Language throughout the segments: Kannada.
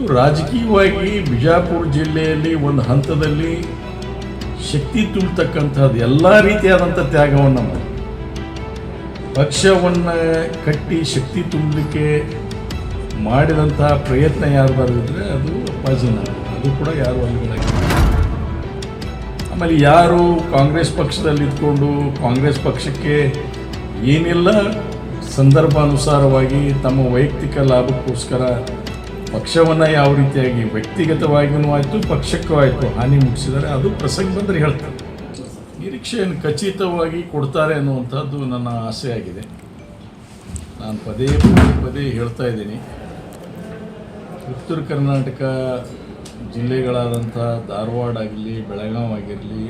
ಮತ್ತು ರಾಜಕೀಯವಾಗಿ ಬಿಜಾಪುರ ಜಿಲ್ಲೆಯಲ್ಲಿ ಒಂದು ಹಂತದಲ್ಲಿ ಶಕ್ತಿ ತುಂಬತಕ್ಕಂಥದ್ದು ಎಲ್ಲ ರೀತಿಯಾದಂಥ ತ್ಯಾಗವನ್ನು ಮಾಡಿ ಪಕ್ಷವನ್ನು ಕಟ್ಟಿ ಶಕ್ತಿ ತುಂಬಲಿಕ್ಕೆ ಮಾಡಿದಂತಹ ಪ್ರಯತ್ನ ಯಾರ್ದಾರು ಇದ್ದರೆ ಅದು ಅಪ್ಪಾಜಿನ, ಅದು ಕೂಡ ಯಾರು ಅಲ್ಲಿಗಳಾಗಿ. ಆಮೇಲೆ ಯಾರು ಕಾಂಗ್ರೆಸ್ ಪಕ್ಷದಲ್ಲಿ ಇದ್ಕೊಂಡು ಕಾಂಗ್ರೆಸ್ ಪಕ್ಷಕ್ಕೆ ಏನೆಲ್ಲ ಸಂದರ್ಭಾನುಸಾರವಾಗಿ ತಮ್ಮ ವೈಯಕ್ತಿಕ ಲಾಭಕ್ಕೋಸ್ಕರ ಪಕ್ಷವನ್ನು ಯಾವ ರೀತಿಯಾಗಿ ವ್ಯಕ್ತಿಗತವಾಗಿಯೂ ಆಯಿತು ಪಕ್ಷಕ್ಕೂ ಆಯಿತು ಹಾನಿ ಮುಗಿಸಿದರೆ ಅದು ಪ್ರಸಂಗ ಬಂದರೆ ಹೇಳ್ತಾರೆ. ನಿರೀಕ್ಷೆಯನ್ನು ಖಚಿತವಾಗಿ ಕೊಡ್ತಾರೆ ಅನ್ನುವಂಥದ್ದು ನನ್ನ ಆಸೆಯಾಗಿದೆ. ನಾನು ಪದೇ ಪದೇ ಹೇಳ್ತಾ ಇದ್ದೀನಿ, ಉತ್ತರ ಕರ್ನಾಟಕ ಜಿಲ್ಲೆಗಳಾದಂಥ ಧಾರವಾಡ ಆಗಲಿ, ಬೆಳಗಾವಿ ಆಗಿರಲಿ,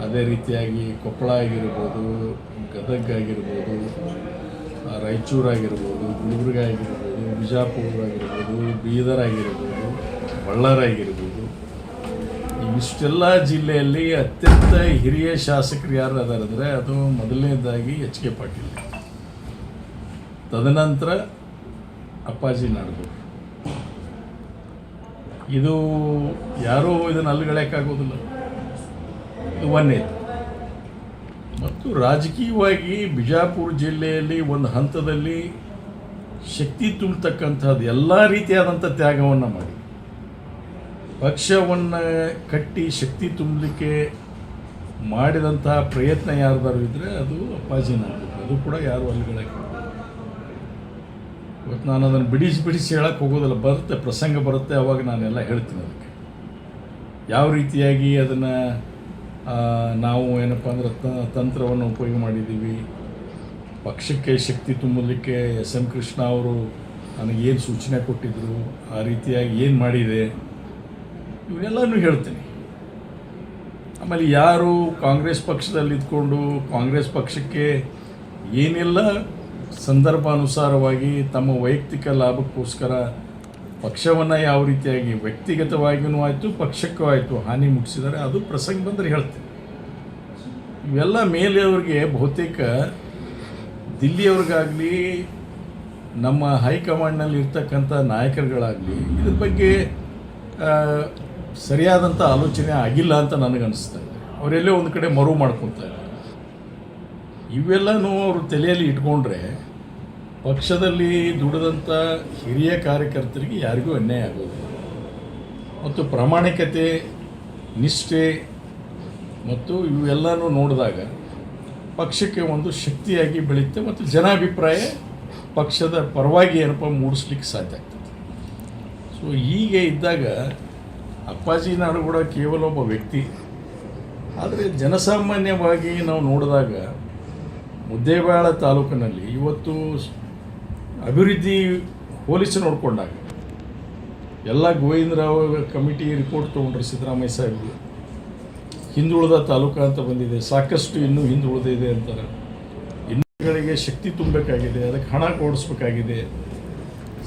ಅದೇ ರೀತಿಯಾಗಿ ಕೊಪ್ಪಳ ಆಗಿರ್ಬೋದು, ಗದಗ ಆಗಿರ್ಬೋದು, ರಾಯಚೂರು ಆಗಿರ್ಬೋದು, ಗುಲ್ಬರ್ಗ ಆಗಿರ್ಬೋದು, ಬಿಜಾಪುರ ಆಗಿರ್ಬೋದು, ಬೀದರ್ ಆಗಿರ್ಬೋದು, ಬಳ್ಳಾರಿ ಆಗಿರ್ಬೋದು, ಇಷ್ಟೆಲ್ಲ ಜಿಲ್ಲೆಯಲ್ಲಿ ಅತ್ಯಂತ ಹಿರಿಯ ಶಾಸಕರು ಯಾರು ಅದಾರೆ ಅಂದರೆ ಅದು ಮೊದಲನೇದಾಗಿ ಎಚ್ ಕೆ ಪಾಟೀಲ್, ತದನಂತರ ಅಪ್ಪಾಜಿ ನಾಡಗೌಡ. ಇದು ಯಾರೂ ಇದನ್ನು ಅಲ್ಲಗಳೆಯೋಕ್ಕಾಗೋದಿಲ್ಲ. ಇದು ಒಂದೇದು. ಮತ್ತು ರಾಜಕೀಯವಾಗಿ ಬಿಜಾಪುರ ಜಿಲ್ಲೆಯಲ್ಲಿ ಒಂದು ಹಂತದಲ್ಲಿ ಶಕ್ತಿ ತುಂಬತಕ್ಕಂಥದ್ದು ಎಲ್ಲ ರೀತಿಯಾದಂಥ ತ್ಯಾಗವನ್ನು ಮಾಡಿ ಪಕ್ಷವನ್ನು ಕಟ್ಟಿ ಶಕ್ತಿ ತುಂಬಲಿಕ್ಕೆ ಮಾಡಿದಂತಹ ಪ್ರಯತ್ನ ಯಾರ್ದಾರು ಇದ್ದರೆ ಅದು ಅಪ್ಪಾಜಿನ, ಅದು ಕೂಡ ಯಾರು ಅಲ್ಲಿಗಳಾಗಿ. ಇವತ್ತು ನಾನು ಅದನ್ನು ಬಿಡಿಸಿ ಹೇಳಕ್ಕೆ ಹೋಗೋದಿಲ್ಲ, ಬರುತ್ತೆ ಪ್ರಸಂಗ ಬರುತ್ತೆ, ಅವಾಗ ನಾನೆಲ್ಲ ಹೇಳ್ತೀನಿ ಅದಕ್ಕೆ ಯಾವ ರೀತಿಯಾಗಿ ಅದನ್ನು ನಾವು ಏನಪ್ಪ ಅಂದ್ರೆ ತಂತ್ರವನ್ನು ಉಪಯೋಗ ಮಾಡಿದ್ದೀವಿ. ಪಕ್ಷಕ್ಕೆ ಶಕ್ತಿ ತುಂಬಲಿಕ್ಕೆ ಎಸ್ ಎಂ ಕೃಷ್ಣ ಅವರು ನನಗೇನು ಸೂಚನೆ ಕೊಟ್ಟಿದ್ದರು, ಆ ರೀತಿಯಾಗಿ ಏನು ಮಾಡಿದೆ, ಇವನ್ನೆಲ್ಲನೂ ಹೇಳ್ತೀನಿ. ಆಮೇಲೆ ಯಾರು ಕಾಂಗ್ರೆಸ್ ಪಕ್ಷದಲ್ಲಿ ಇದ್ಕೊಂಡು ಕಾಂಗ್ರೆಸ್ ಪಕ್ಷಕ್ಕೆ ಏನೆಲ್ಲ ಸಂದರ್ಭಾನುಸಾರವಾಗಿ ತಮ್ಮ ವೈಯಕ್ತಿಕ ಲಾಭಕ್ಕೋಸ್ಕರ ಪಕ್ಷವನ್ನು ಯಾವ ರೀತಿಯಾಗಿ ವ್ಯಕ್ತಿಗತವಾಗಿಯೂ ಆಯಿತು ಪಕ್ಷಕ್ಕೂ ಆಯಿತು ಹಾನಿ ಮುಗಿಸಿದರೆ ಅದು ಪ್ರಸಂಗ ಬಂದರೆ ಹೇಳ್ತೀನಿ. ಇವೆಲ್ಲ ಮೇಲೆಯವ್ರಿಗೆ ಬಹುತೇಕ ದಿಲ್ಲಿಯವ್ರಿಗಾಗಲಿ ನಮ್ಮ ಹೈಕಮಾಂಡ್ನಲ್ಲಿ ಇರ್ತಕ್ಕಂಥ ನಾಯಕರುಗಳಾಗಲಿ ಇದ್ರ ಬಗ್ಗೆ ಸರಿಯಾದಂಥ ಆಲೋಚನೆ ಆಗಿಲ್ಲ ಅಂತ ನನಗನ್ನಿಸ್ತಾ ಇದೆ. ಅವರೆಲ್ಲೋ ಒಂದು ಕಡೆ ಮರು ಮಾಡ್ಕೊತಾರೆ. ಇವೆಲ್ಲನೂ ಅವರು ತಲೆಯಲ್ಲಿ ಇಟ್ಕೊಂಡ್ರೆ ಪಕ್ಷದಲ್ಲಿ ದುಡಿದಂಥ ಹಿರಿಯ ಕಾರ್ಯಕರ್ತರಿಗೆ ಯಾರಿಗೂ ಅನ್ಯಾಯ ಆಗೋದು. ಮತ್ತು ಪ್ರಾಮಾಣಿಕತೆ, ನಿಷ್ಠೆ ಮತ್ತು ಇವೆಲ್ಲನೂ ನೋಡಿದಾಗ ಪಕ್ಷಕ್ಕೆ ಒಂದು ಶಕ್ತಿಯಾಗಿ ಬೆಳೆಯುತ್ತೆ ಮತ್ತು ಜನಾಭಿಪ್ರಾಯ ಪಕ್ಷದ ಪರವಾಗಿ ಏನಪ್ಪ ಮೂಡಿಸ್ಲಿಕ್ಕೆ ಸಾಧ್ಯ ಆಗ್ತದೆ. ಸೊ ಹೀಗೆ ಇದ್ದಾಗ ಅಪ್ಪಾಜಿ ನಾಡಗೌಡ ಕೇವಲ ಒಬ್ಬ ವ್ಯಕ್ತಿ, ಆದರೆ ಜನಸಾಮಾನ್ಯವಾಗಿ ನಾವು ನೋಡಿದಾಗ ಮುದ್ದೇಬಿಹಾಳ ತಾಲೂಕಿನಲ್ಲಿ ಇವತ್ತು ಅಭಿವೃದ್ಧಿ ಹೋಲಿಸಿ ನೋಡಿಕೊಂಡಾಗ ಎಲ್ಲ ಗೋವಿಂದರಾವ್ ಕಮಿಟಿ ರಿಪೋರ್ಟ್ ತೊಗೊಂಡ್ರೆ ಸಿದ್ದರಾಮಯ್ಯ ಸಾಹೇಬರು ಹಿಂದುಳಿದ ತಾಲೂಕು ಅಂತ ಬಂದಿದೆ, ಸಾಕಷ್ಟು ಇನ್ನೂ ಹಿಂದುಳಿದಿದೆ ಅಂತಾರೆ. ಇನ್ನುಗಳಿಗೆ ಶಕ್ತಿ ತುಂಬಬೇಕಾಗಿದೆ, ಅದಕ್ಕೆ ಹಣ ಕೊಡಿಸ್ಬೇಕಾಗಿದೆ.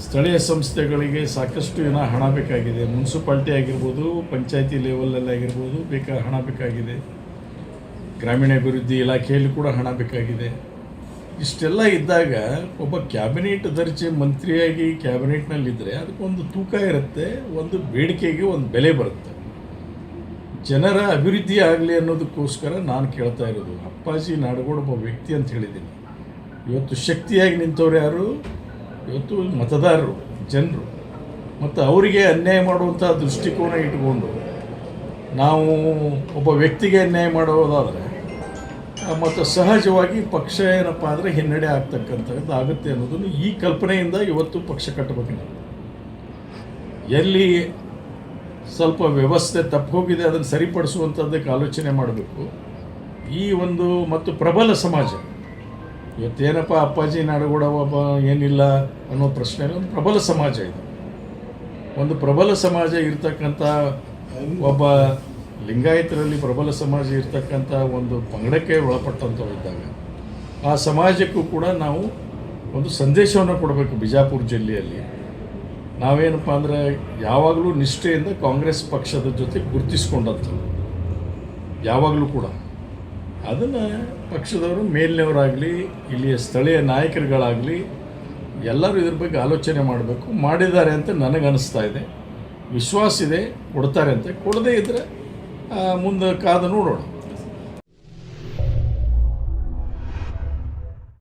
ಸ್ಥಳೀಯ ಸಂಸ್ಥೆಗಳಿಗೆ ಸಾಕಷ್ಟು ಏನೋ ಹಣ ಬೇಕಾಗಿದೆ, ಮುನ್ಸಿಪಾಲ್ಟಿ ಆಗಿರ್ಬೋದು, ಪಂಚಾಯತಿ ಲೆವೆಲಲ್ಲಿ ಆಗಿರ್ಬೋದು ಹಣ ಬೇಕಾಗಿದೆ, ಗ್ರಾಮೀಣಾಭಿವೃದ್ಧಿ ಇಲಾಖೆಯಲ್ಲಿ ಕೂಡ ಹಣ ಬೇಕಾಗಿದೆ. ಇಷ್ಟೆಲ್ಲ ಇದ್ದಾಗ ಒಬ್ಬ ಕ್ಯಾಬಿನೆಟ್ ದರ್ಜೆ ಮಂತ್ರಿಯಾಗಿ ಕ್ಯಾಬಿನೆಟ್ನಲ್ಲಿದ್ದರೆ ಅದಕ್ಕೊಂದು ತೂಕ ಇರುತ್ತೆ, ಒಂದು ಬೇಡಿಕೆಗೆ ಒಂದು ಬೆಲೆ ಬರುತ್ತೆ. ಜನರ ಅಭಿವೃದ್ಧಿ ಆಗಲಿ ಅನ್ನೋದಕ್ಕೋಸ್ಕರ ನಾನು ಕೇಳ್ತಾ ಇರೋದು, ಅಪ್ಪಾಜಿ ನಾಡಗೌಡ ಒಬ್ಬ ವ್ಯಕ್ತಿ ಅಂತ ಹೇಳಿದ್ದೀನಿ. ಇವತ್ತು ಶಕ್ತಿಯಾಗಿ ನಿಂತವ್ರು ಯಾರು? ಇವತ್ತು ಮತದಾರರು, ಜನರು. ಮತ್ತು ಅವರಿಗೆ ಅನ್ಯಾಯ ಮಾಡುವಂಥ ದೃಷ್ಟಿಕೋನ ಇಟ್ಕೊಂಡು ನಾವು ಒಬ್ಬ ವ್ಯಕ್ತಿಗೆ ಅನ್ಯಾಯ ಮಾಡೋದಾದರೆ ಮತ್ತು ಸಹಜವಾಗಿ ಪಕ್ಷ ಏನಪ್ಪ ಅಂದರೆ ಹಿನ್ನಡೆ ಆಗ್ತಕ್ಕಂಥದ್ದು ಆಗುತ್ತೆ ಅನ್ನೋದನ್ನು ಈ ಕಲ್ಪನೆಯಿಂದ ಇವತ್ತು ಪಕ್ಷ ಕಟ್ಟಬೇಕು. ನಾವು ಎಲ್ಲಿ ಸ್ವಲ್ಪ ವ್ಯವಸ್ಥೆ ತಪ್ಪು ಹೋಗಿದೆ ಅದನ್ನು ಸರಿಪಡಿಸುವಂಥದ್ದಕ್ಕೆ ಆಲೋಚನೆ ಮಾಡಬೇಕು. ಈ ಒಂದು ಮತ್ತು ಪ್ರಬಲ ಸಮಾಜ ಇವತ್ತೇನಪ್ಪ ಅಪ್ಪಾಜಿ ನಾಡಗೌಡ ಒಬ್ಬ ಏನಿಲ್ಲ ಅನ್ನೋ ಪ್ರಶ್ನೆ, ಒಂದು ಪ್ರಬಲ ಸಮಾಜ ಇದೆ. ಒಂದು ಪ್ರಬಲ ಸಮಾಜ ಇರ್ತಕ್ಕಂಥ ಒಬ್ಬ ಲಿಂಗಾಯತರಲ್ಲಿ ಪ್ರಬಲ ಸಮಾಜ ಇರ್ತಕ್ಕಂಥ ಒಂದು ಪಂಗಡಕ್ಕೆ ಒಳಪಟ್ಟಂಥವು ಇದ್ದಾಗ ಆ ಸಮಾಜಕ್ಕೂ ಕೂಡ ನಾವು ಒಂದು ಸಂದೇಶವನ್ನು ಕೊಡಬೇಕು. ಬಿಜಾಪುರ ಜಿಲ್ಲೆಯಲ್ಲಿ ನಾವೇನಪ್ಪ ಅಂದರೆ ಯಾವಾಗಲೂ ನಿಷ್ಠೆಯಿಂದ ಕಾಂಗ್ರೆಸ್ ಪಕ್ಷದ ಜೊತೆ ಗುರುತಿಸ್ಕೊಂಡಂಥದ್ದು ಯಾವಾಗಲೂ ಕೂಡ ಅದನ್ನು ಪಕ್ಷದವರು ಮೇಲಿನವರಾಗಲಿ ಇಲ್ಲಿಯ ಸ್ಥಳೀಯ ನಾಯಕರುಗಳಾಗಲಿ ಎಲ್ಲರೂ ಇದ್ರ ಬಗ್ಗೆ ಆಲೋಚನೆ ಮಾಡಬೇಕು. ಮಾಡಿದ್ದಾರೆ ಅಂತ ನನಗನ್ನಿಸ್ತಾ ಇದೆ, ವಿಶ್ವಾಸ ಇದೆ ಕೊಡ್ತಾರೆ ಅಂತ. ಕೊಡದೇ ಇದ್ದರೆ ಮುಂದೆ ಕಾದು ನೋಡೋಣ.